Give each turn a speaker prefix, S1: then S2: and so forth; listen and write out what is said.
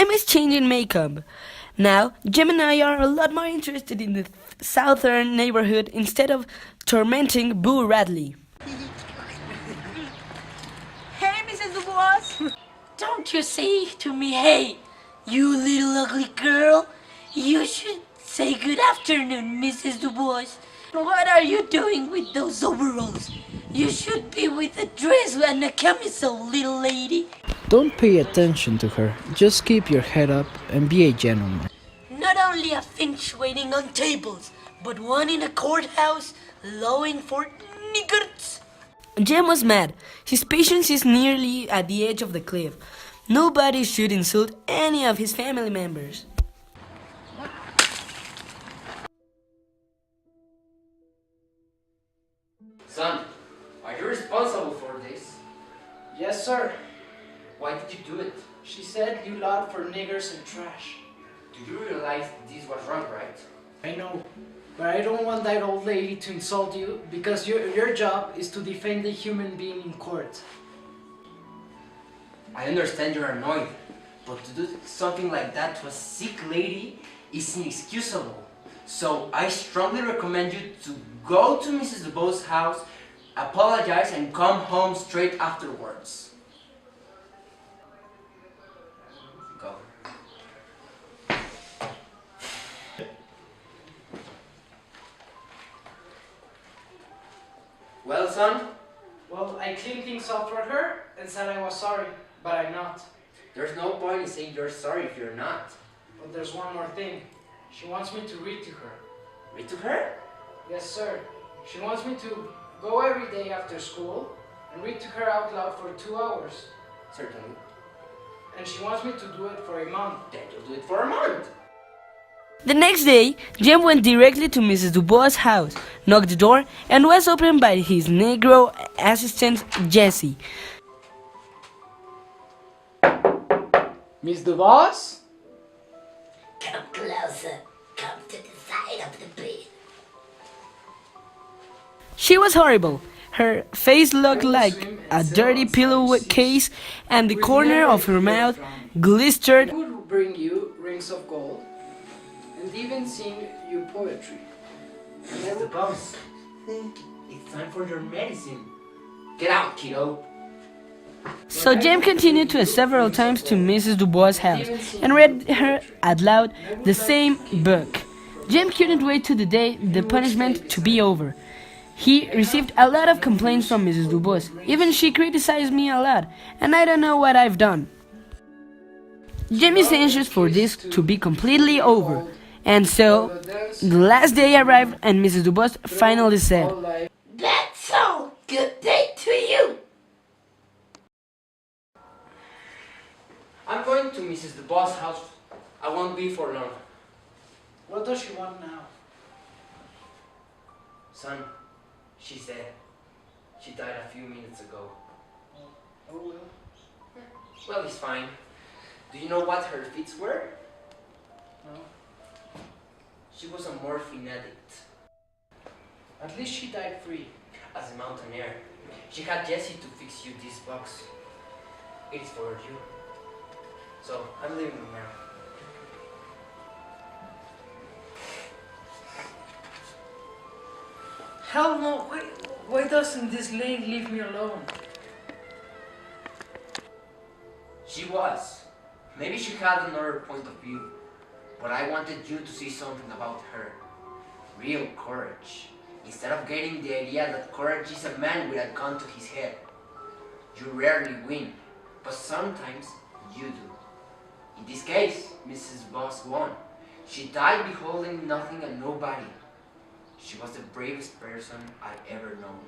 S1: I miss changing makeup. Now, Jim and I are a lot more interested in the southern neighborhood instead of tormenting Boo Radley.
S2: Hey, Mrs. Dubois!
S3: Don't you say to me, hey, you little ugly girl. You should say good afternoon, Mrs. Dubois. What are you doing with those overalls? You should be with a dress and a camisole, little lady.
S4: Don't pay attention to her. Just keep your head up and be a gentleman.
S3: Not only a finch waiting on tables, but one in a courthouse lowing for niggerts.
S1: Jim was mad. His patience is nearly at the edge of the cliff. Nobody should insult any of his family members.
S5: Son, are you responsible for this?
S4: Yes, sir.
S5: Why did you do it?
S4: She said you lied for niggers and trash.
S5: Do you realize this was wrong, right?
S4: I know, but I don't want that old lady to insult you because your job is to defend the human being in court.
S5: I understand you're annoyed, but to do something like that to a sick lady is inexcusable. So I strongly recommend you to go to Mrs. DeBoe's house, apologize, and come home straight afterwards. Go. Well, son?
S4: Well, I cleaned things up for her and said I was sorry, but I'm not.
S5: There's no point in saying you're sorry if you're not.
S4: But there's one more thing. She wants me to read to her.
S5: Read to her?
S4: Yes, sir. She wants me to go every day after school and read to her out loud for 2 hours.
S5: Certainly.
S4: And she wants me to do it for a month.
S5: Then you'll do it for a month.
S1: The next day, Jim went directly to Mrs. Dubois' house, knocked the door, and was opened by his Negro assistant, Jesse.
S4: Miss Dubois?
S3: Come closer. Come to the side of the bed.
S1: She was horrible. Her face looked like a dirty pillowcase, and the corner of her mouth glistered.
S4: Who would bring you rings of gold and even sing you poetry?
S5: Mrs. DeBoe, it's time for your medicine. Get out, kiddo.
S1: So Jim continued to several times to Mrs. Dubois' house and read her out loud the same book. Jim couldn't wait to the day the punishment to be over. He received a lot of complaints from Mrs. Dubois. Even she criticized me a lot, and I don't know what I've done. Jim is anxious for this to be completely over, and so the last day arrived and Mrs. Dubois finally said,
S3: That's all. Good day to you.
S5: I'm going to Mrs. DeBoe's house. I won't be for long.
S4: What does she want now?
S5: Son, she's dead. She died a few minutes ago.
S4: Oh well.
S5: Well, it's fine. Do you know what her fits were?
S4: No.
S5: She was a morphine addict.
S4: At least she died free.
S5: As a mountaineer, she had Jesse to fix you this box. It is for you. So, I'm leaving now.
S4: Hell no! Why doesn't this lady leave me alone?
S5: She was. Maybe she had another point of view. But I wanted you to see something about her. Real courage. Instead of getting the idea that courage is a man with a gun to his head. You rarely win, but sometimes you do. In this case, Mrs. Boss won. She died beholding nothing and nobody. She was the bravest person I've ever known.